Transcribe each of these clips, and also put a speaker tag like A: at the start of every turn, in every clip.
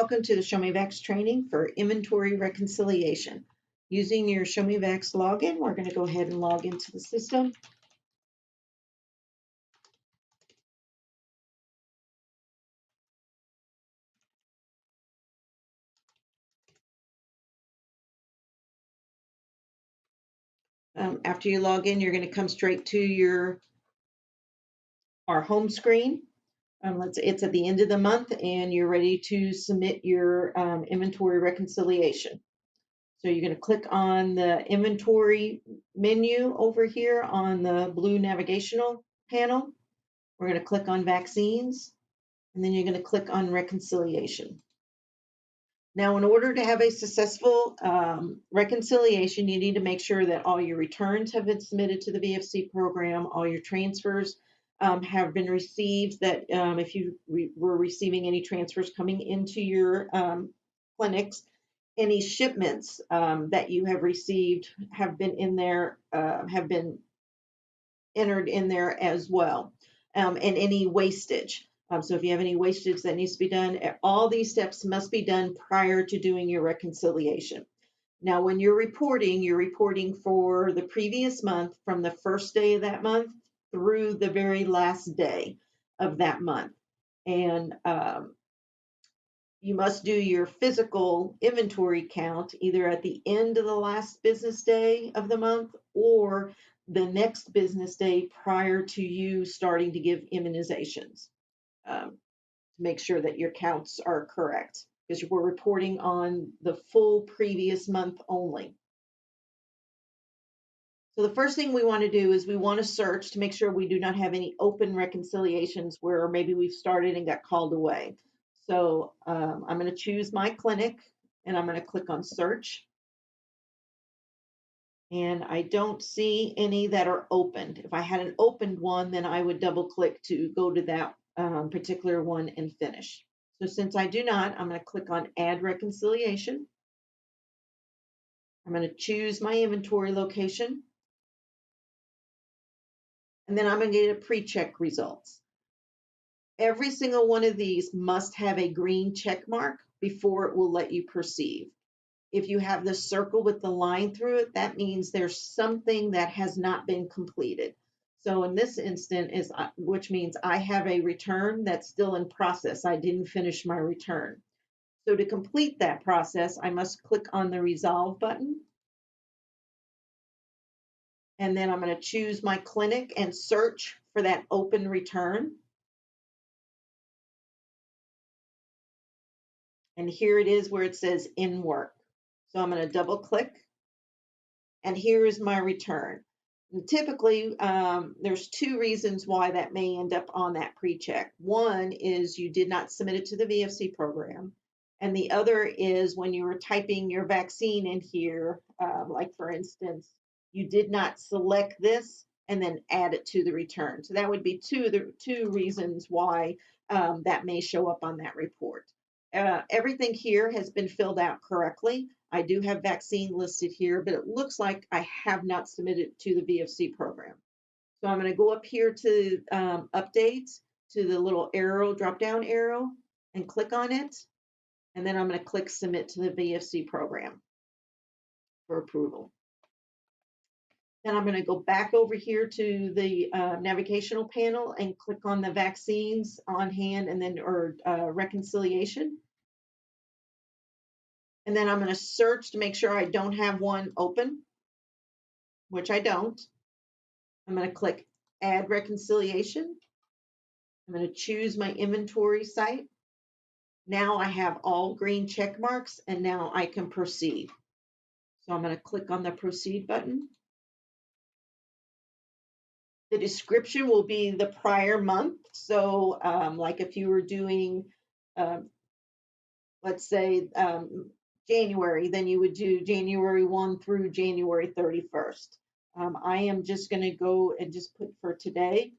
A: Welcome to the ShowMeVax training for inventory reconciliation. Using your ShowMeVax login, we're going to go ahead and log into the system. After you log in, you're going to come straight to our home screen. It's at the end of the month and you're ready to submit your inventory reconciliation. So you're going to click on the inventory menu over here on the blue navigational panel. We're going to click on vaccines, and then you're going to click on reconciliation. Now, in order to have a successful reconciliation, you need to make sure that all your returns have been submitted to the VFC program, all your transfers have been received, that if you were receiving any transfers coming into your clinics, any shipments that you have received have been in there, have been entered in there as well, and any wastage. So if you have any wastage that needs to be done, all these steps must be done prior to doing your reconciliation. Now, when you're reporting for the previous month from the first day of that month through the very last day of that month. And you must do your physical inventory count either at the end of the last business day of the month or the next business day prior to you starting to give immunizations, to make sure that your counts are correct, because we're reporting on the full previous month only. So the first thing we want to do is we want to search to make sure we do not have any open reconciliations where maybe we've started and got called away. So I'm going to choose my clinic and I'm going to click on search. And I don't see any that are opened. If I had an opened one, then I would double click to go to that particular one and finish. So since I do not, I'm going to click on add reconciliation. I'm going to choose my inventory location. And then I'm going to get a pre-check results. Every single one of these must have a green check mark before it will let you proceed. If you have the circle with the line through it, that means there's something that has not been completed. So in this instance, which means I have a return that's still in process. I didn't finish my return. So to complete that process, I must click on the resolve button. And then I'm going to choose my clinic and search for that open return. And here it is where it says in work. So I'm going to double click. And here is my return. And typically, there's two reasons why that may end up on that pre-check. One is you did not submit it to the VFC program. And the other is when you were typing your vaccine in here, like for instance, you did not select this and then add it to the return. So that would be two reasons why that may show up on that report. Everything here has been filled out correctly. I do have vaccine listed here, but it looks like I have not submitted to the VFC program. So I'm going to go up here to updates, to the little arrow, drop-down arrow, and click on it. And then I'm going to click submit to the VFC program for approval. Then I'm going to go back over here to the navigational panel and click on the vaccines on hand and then reconciliation. And then I'm going to search to make sure I don't have one open, which I don't. I'm going to click add reconciliation. I'm going to choose my inventory site. Now I have all green check marks and now I can proceed. So I'm going to click on the proceed button. The description will be the prior month. So like if you were doing, let's say January, then you would do January 1 through January 31st. I am just going to go and just put for today.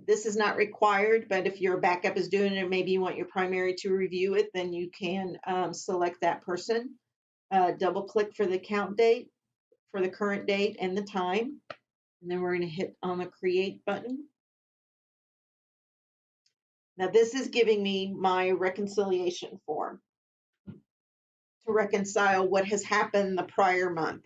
A: This is not required, but if your backup is doing it, maybe you want your primary to review it, then you can select that person. Double click for the count date for the current date and the time. And then we're going to hit on the create button. Now this is giving me my reconciliation form to reconcile what has happened the prior month.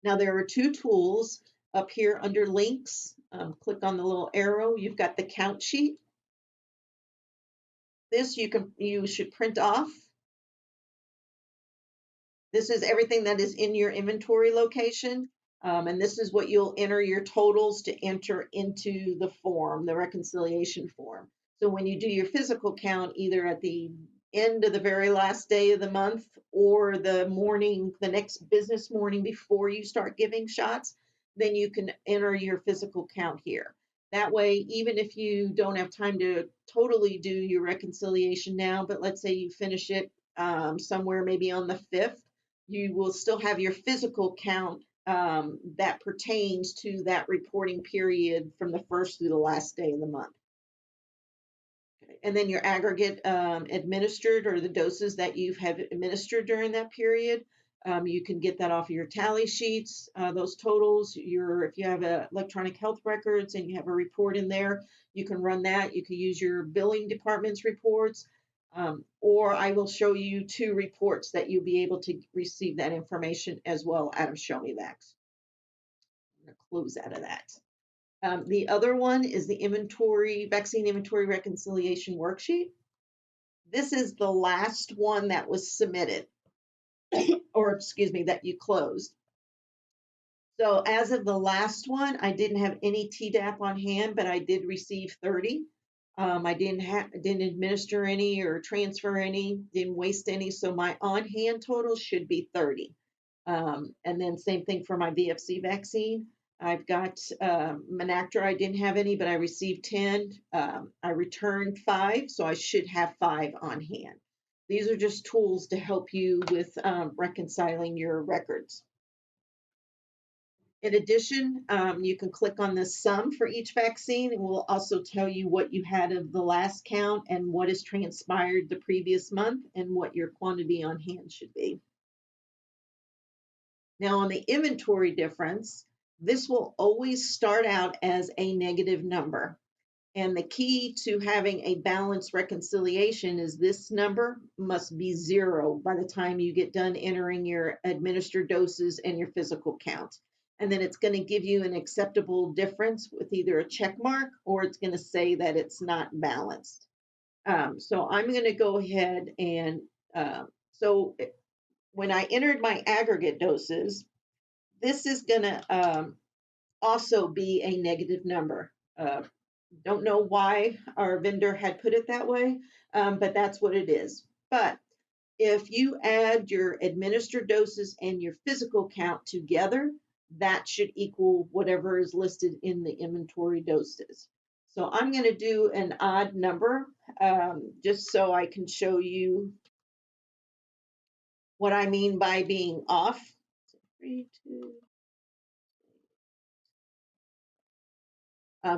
A: Now there are two tools up here under links. Click on the little arrow. You've got the count sheet. This you should print off. This is everything that is in your inventory location. And this is what you'll enter your totals to enter into the form, the reconciliation form. So when you do your physical count, either at the end of the very last day of the month or the next business morning before you start giving shots, then you can enter your physical count here. That way, even if you don't have time to totally do your reconciliation now, but let's say you finish it somewhere maybe on the 5th, you will still have your physical count that pertains to that reporting period from the first through the last day of the month. Okay. And then your aggregate administered, or the doses that you have administered during that period, you can get that off of your tally sheets, those totals. If you have electronic health records and you have a report in there, you can run that. You can use your billing department's reports. Or I will show you two reports that you'll be able to receive that information as well out of ShowMeVax. I'm going to close out of that. The other one is the vaccine inventory reconciliation worksheet. This is the last one that was submitted, or excuse me, that you closed. So as of the last one, I didn't have any Tdap on hand, but I did receive 30. I didn't administer any or transfer any, didn't waste any, so my on-hand total should be 30. And then same thing for my VFC vaccine. I've got Menactra, I didn't have any, but I received 10. I returned 5, so I should have 5 on hand. These are just tools to help you with reconciling your records. In addition, you can click on the sum for each vaccine. It will also tell you what you had of the last count and what has transpired the previous month and what your quantity on hand should be. Now on the inventory difference, this will always start out as a negative number. And the key to having a balanced reconciliation is this number must be 0 by the time you get done entering your administered doses and your physical count. And then it's going to give you an acceptable difference with either a check mark or it's going to say that it's not balanced. So I'm going to go ahead and so when I entered my aggregate doses, this is going to also be a negative number. Don't know why our vendor had put it that way, but that's what it is. But if you add your administered doses and your physical count together, that should equal whatever is listed in the inventory doses. So I'm going to do an odd number just so I can show you what I mean by being off. 3, 2.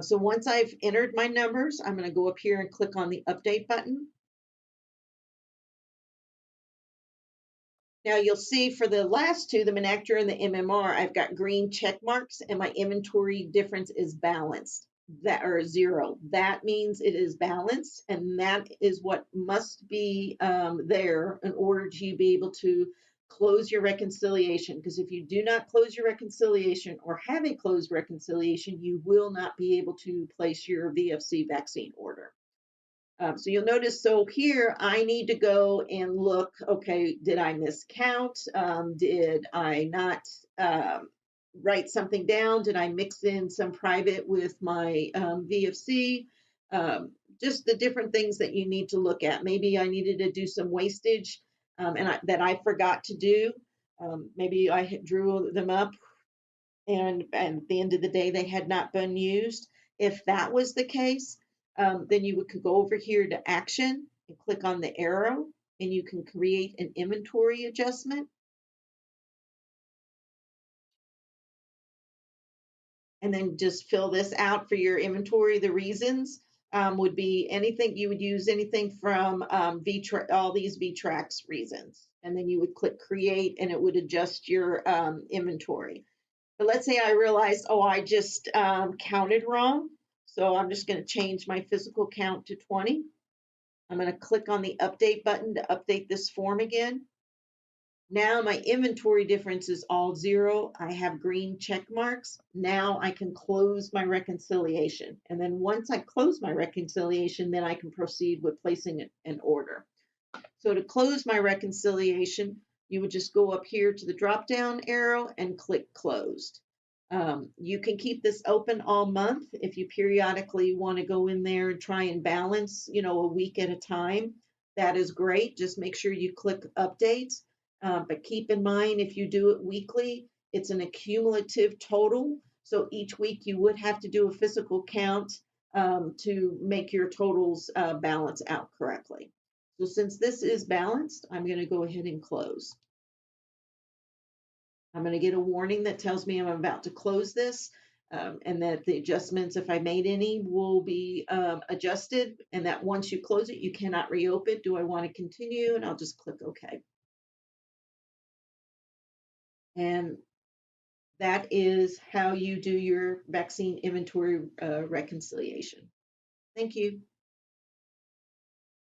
A: So once I've entered my numbers, I'm going to go up here and click on the update button. Now you'll see for the last two, the Menactra and the MMR, I've got green check marks and my inventory difference is balanced, that or 0. That means it is balanced, and that is what must be there in order to be able to close your reconciliation. Because if you do not close your reconciliation or have a closed reconciliation, you will not be able to place your VFC vaccine order. So you'll notice, so here I need to go and look, okay, did I miscount? Did I not write something down? Did I mix in some private with my VFC? Just the different things that you need to look at. Maybe I needed to do some wastage that I forgot to do. Maybe I drew them up and at the end of the day, they had not been used. If that was the case, then you could go over here to action and click on the arrow and you can create an inventory adjustment. And then just fill this out for your inventory, the reasons. would be anything you would use anything from all these VTrax reasons. And then you would click create and it would adjust your inventory. But let's say I realized, oh, I just counted wrong. So I'm just going to change my physical count to 20. I'm going to click on the update button to update this form again. Now my inventory difference is all 0. I have green check marks. Now I can close my reconciliation. And then once I close my reconciliation, then I can proceed with placing an order. So to close my reconciliation, you would just go up here to the drop down arrow and click closed. You can keep this open all month if you periodically want to go in there and try and balance, a week at a time. That is great. Just make sure you click updates. But keep in mind, if you do it weekly, it's an accumulative total. So each week you would have to do a physical count to make your totals balance out correctly. So since this is balanced, I'm going to go ahead and close. I'm going to get a warning that tells me I'm about to close this and that the adjustments, if I made any, will be adjusted, and that once you close it, you cannot reopen. Do I want to continue? And I'll just click OK. And that is how you do your vaccine inventory reconciliation. Thank you.